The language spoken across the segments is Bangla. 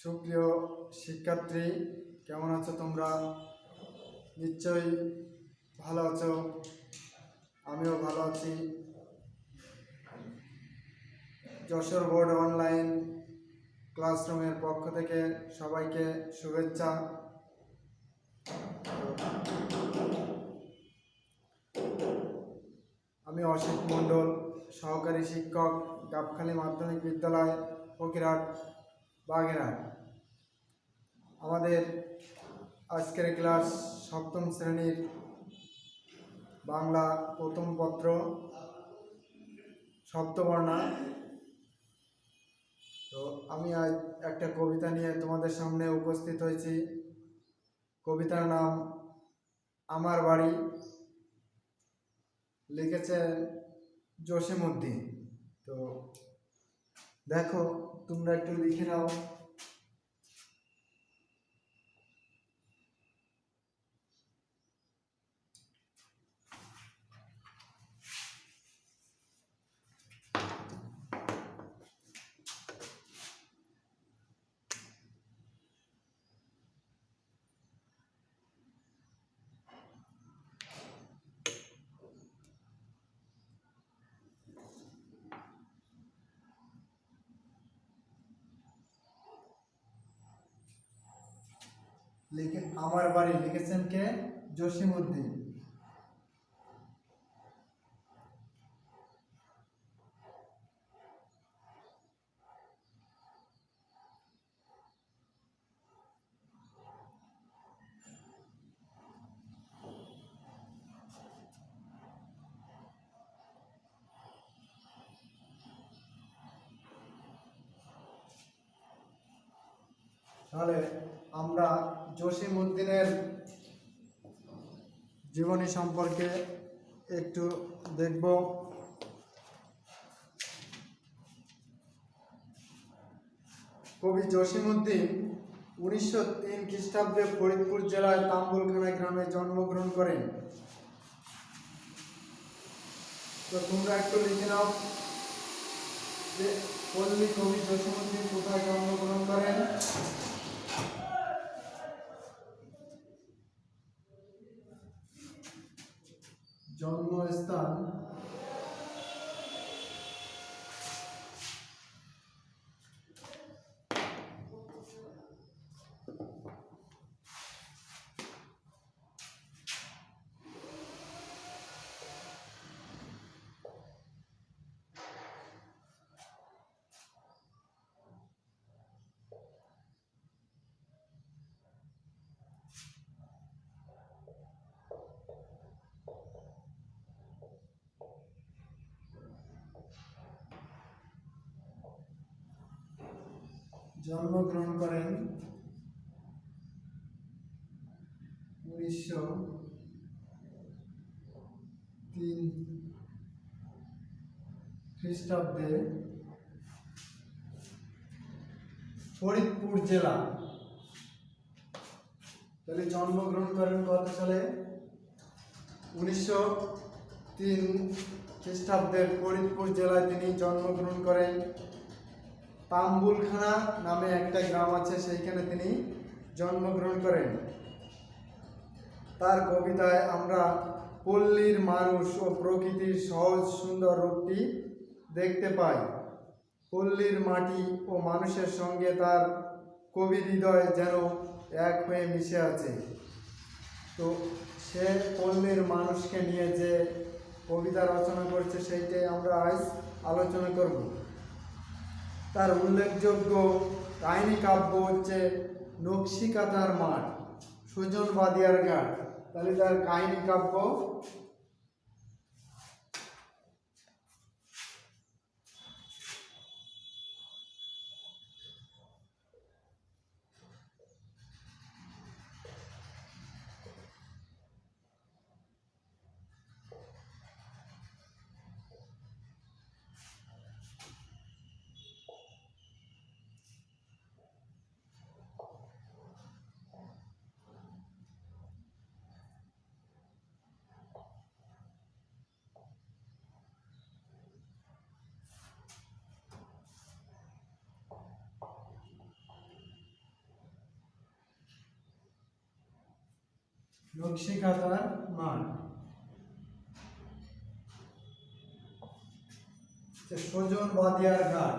সুপ্রিয় শিক্ষার্থী, কেমন আছো তোমরা? নিশ্চয়ই ভালো আছো। আমিও ভালো আছি। যশোর বোর্ড অনলাইন ক্লাসরুমের পক্ষ থেকে সবাইকে শুভেচ্ছা। আমি অসিত মণ্ডল, সহকারী শিক্ষক, গাবখালী মাধ্যমিক বিদ্যালয়, ফকিরহাট, বাগেরহাট। আমাদের আজকের ক্লাস সপ্তম শ্রেণীর বাংলা প্রথম পত্র শব্দবর্ণা। তো আমি আজ একটা কবিতা নিয়ে তোমাদের সামনে উপস্থিত হয়েছি। কবিতার নাম আমার বাড়ি, লিখেছেন জসিমউদ্দিন। তো দেখো, তোমরা একটু লিখে নাও। আমার বাড়ি লিখেছেন কে? জসিমউদ্দিন। তাহলে আমরা জসিমউদ্দিনের জীবনী সম্পর্কে একটু দেখব। কবি জসিমউদ্দিন 1903 খ্রিস্টাব্দে ফরিদপুর জেলায় তাম্বুলখানা গ্রামে জন্মগ্রহণ করেন। তো তোমরা একটু লিখে নাও যে পল্লী কবি জসিমউদ্দিন কোথায় জন্মগ্রহণ করেন। জন্মস্থান জন্মগ্রহণ করেন 1903 খ্রিস্টাব্দে ফরিদপুর জেলা। তাহলে জন্মগ্রহণ করেন কত সালে? 1903 খ্রিস্টাব্দের ফরিদপুর জেলায় তিনি জন্মগ্রহণ করেন। তাম্বুলখানা নামে একটা গ্রাম আছে, সেইখানে তিনি জন্মগ্রহণ করেন। তার কবিতায় আমরা পল্লীর মানুষ ও প্রকৃতির সহজ সুন্দর রূপটি দেখতে পাই। পল্লীর মাটি ও মানুষের সঙ্গে তার কবি হৃদয় যেন এক হয়ে মিশে আছে। তো সে পল্লীর মানুষকে নিয়ে যে কবিতা রচনা করছে সেইটাই আমরা আজ আলোচনা করব। তার উল্লেখযোগ্য কাহিনী কাব্য হচ্ছে নকশিকাঁথার মাঠ, সুজন বাদিয়ার ঘাট। তাহলে তার কাহিনী কাব্য নকশিকাঁথার মাঠ। সজন বাদিয়ার ঘাট।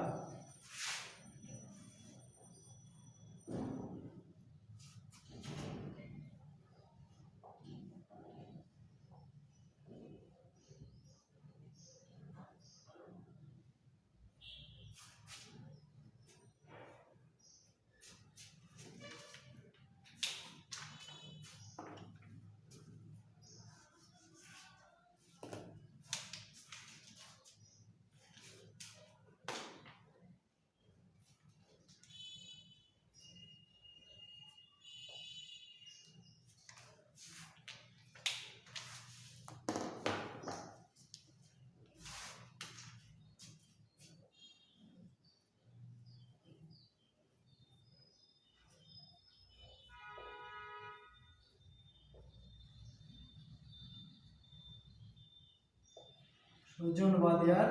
সুজন বাদিয়ার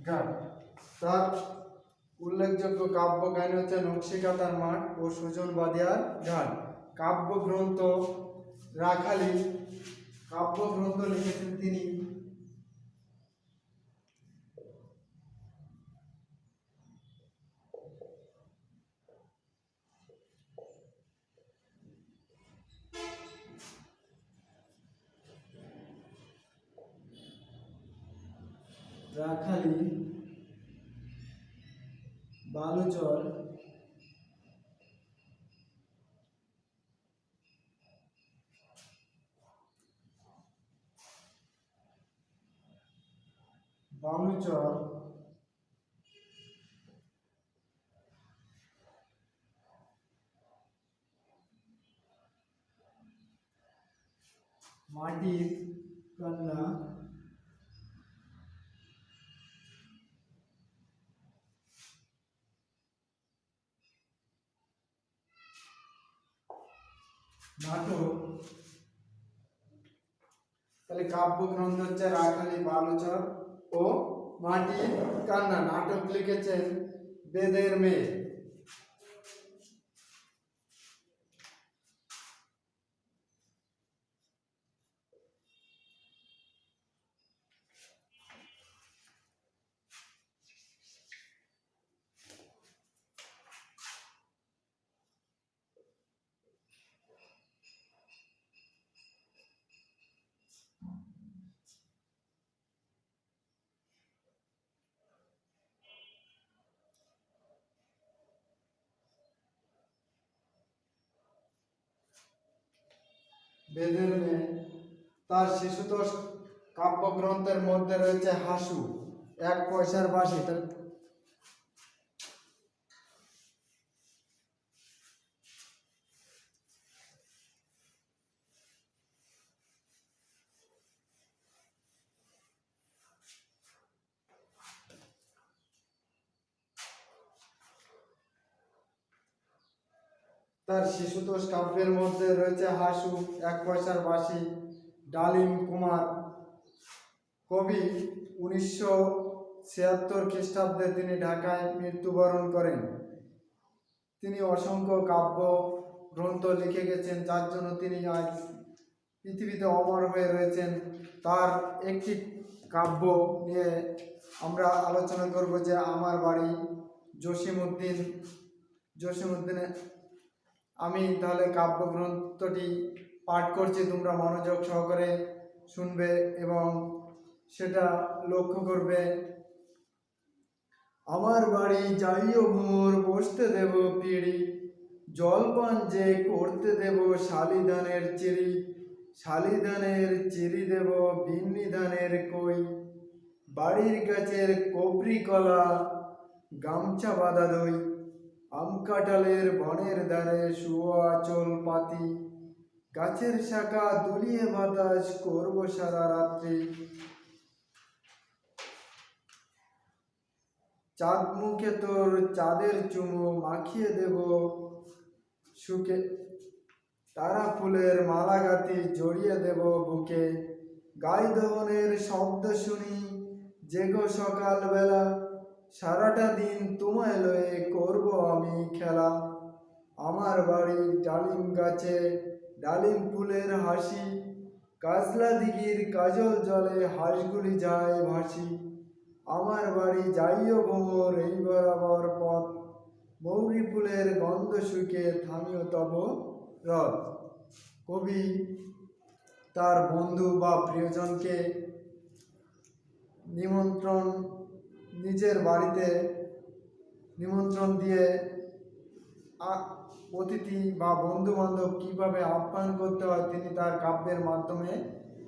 ঘাট। তার উল্লেখযোগ্য কাব্যজ্ঞানী হচ্ছে নকশিকাঁথার মাঠ ও সুজন বাদিয়ার ঘাট। কাব্যগ্রন্থ রাখালি কাব্যগ্রন্থ লিখেছেন তিনি। রাখালি, বালুচর, বালুচর, মাটির কান্না, নাটক। তাহলে কাব্যগ্রন্থ হচ্ছে রাখালি, বালুচর ও মাটির কান্না। নাটক লিখেছেন বেদের মেয়ে। বেদের মেয়ে। তার শিশুতোষ কাব্যগ্রন্থের মধ্যে রয়েছে হাসু, এক পয়সার বাঁশি। তার শিশুতোষ কাব্যের মধ্যে রয়েছে হাসু, এক পয়সার বাঁশি, ডালিম কুমার। কবি 1976 খ্রিস্টাব্দে তিনি ঢাকায় মৃত্যুবরণ করেন। তিনি অসংখ্য কাব্য গ্রন্থ লিখে গেছেন, যার জন্য তিনি আজ পৃথিবীতে অমর হয়ে রয়েছেন। তার একটি কাব্য নিয়ে আমরা আলোচনা করব, যে আমার বাড়ি জসিমউদ্দিনে। আমি তাহলে কাব্যগ্রন্থটি পাঠ করছি, তোমরা মনোযোগ সহকারে শুনবে এবং সেটা লক্ষ্য করবে। আমার বাড়ি যাইও ভোর, বসতে দেব পিড়ি, জলপান যে করতে দেব শালিধানের চিড়ি, শালিধানের চিড়ি দেব বিন্নি ধানের কই, বাড়ির গাছের কবরি কলা গামছা বাঁধা দই, আম কাঁঠালের বনের ধারে শুয়া আঁচল পাতি, গাছের শাখা দুলিয়ে বাতাস করব সারা রাত্রি, চাঁদ মুখে তোর চাঁদের চুমো মাখিয়ে দেব সুখে, তারা ফুলের মালা গাঁথি জড়িয়ে দেব বুকে, গাই দহনের শব্দ শুনি জেগো সকাল বেলা, সারাটা দিন তোমায় লয়ে করব আমি খেলা, আমার বাড়ির ডালিম গাছে ডালিম ফুলের হাসি, কাজলা দিঘির কাজল জলে হাঁসগুলি যায় ভাসি। আমার বাড়ি যাইও ভোর এই বরাবর পথ, মৌরি ফুলের গন্ধ শুকে থামিও তব রথ। কবি তার বন্ধু বা প্রিয়জনকে নিজের বাড়িতে নিমন্ত্রণ দিয়ে অতিথি বা বন্ধু বান্ধব কীভাবে আপ্যায়ন করতে হয় তিনি তার কাব্যের মাধ্যমে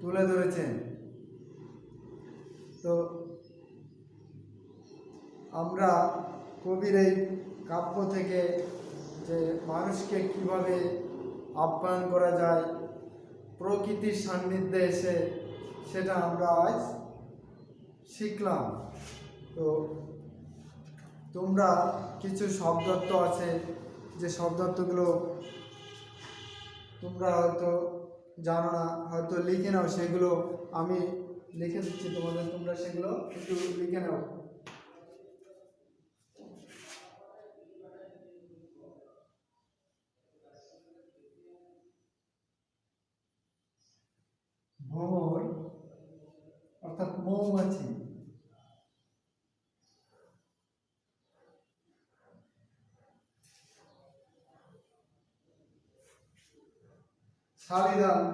তুলে ধরেছেন। তো আমরা কবির এই কাব্য থেকে যে মানুষকে কিভাবে আপ্যায়ন করা যায় প্রকৃতির সান্নিধ্যে এসে, সেটা আমরা আজ শিখলাম। তো তোমরা কিছু শব্দার্থ আছে, যে শব্দার্থগুলো তোমরা হয়তো জানো না, হয়তো লিখে নাও, সেগুলো আমি লিখে দিচ্ছি তোমাদের, তোমরা সেগুলো একটু লিখে নাও। ভ্রমর অর্থাৎ মৌমাছি। শালিদান।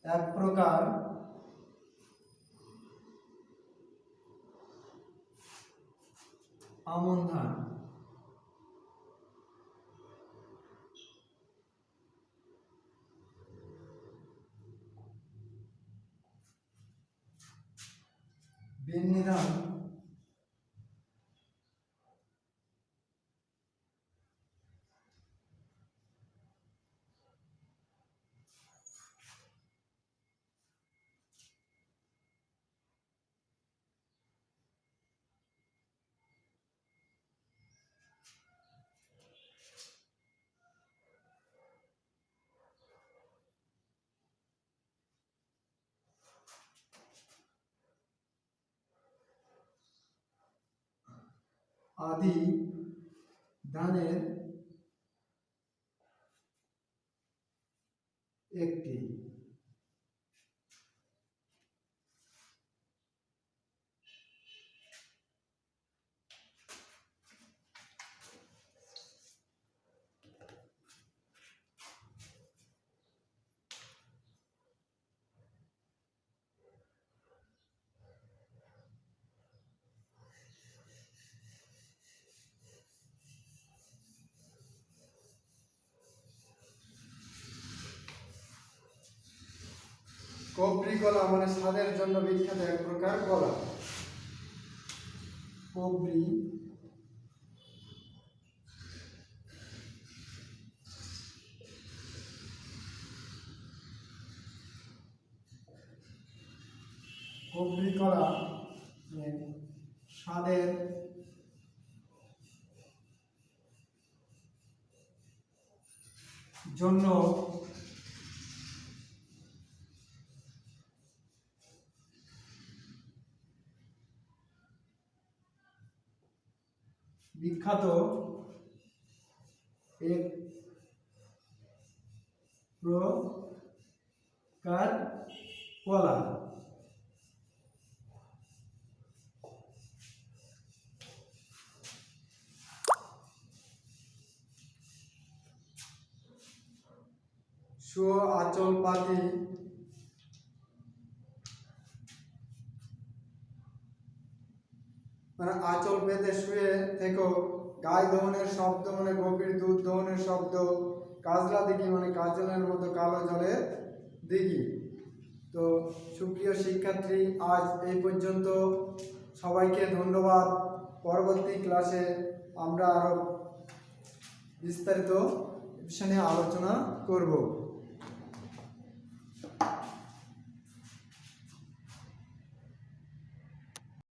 এক প্রকার আমন ধান। বিন্নি ধান। আদি ধানের একটি। কবরি কলা মানে স্বাদের জন্য বিখ্যাত এক প্রকার কলা। কবরি কবরি কলা স্বাদের জন্য বিখ্যাত এক প্রকার কলা। আঁচল পাতি মানে আঁচল পেতে শুয়ে থেকো, গায়ে দহনের শব্দ মানে গভীর দুধ দহনের শব্দ, কাজলা দিঘি মানে কাজলের মতো কালো জলের দিঘি। তো সুপ্রিয় শিক্ষার্থী, আজ এই পর্যন্ত। সবাইকে ধন্যবাদ। পরবর্তী ক্লাসে আমরা আরো বিস্তারিত বিষয় নিয়ে আলোচনা করব।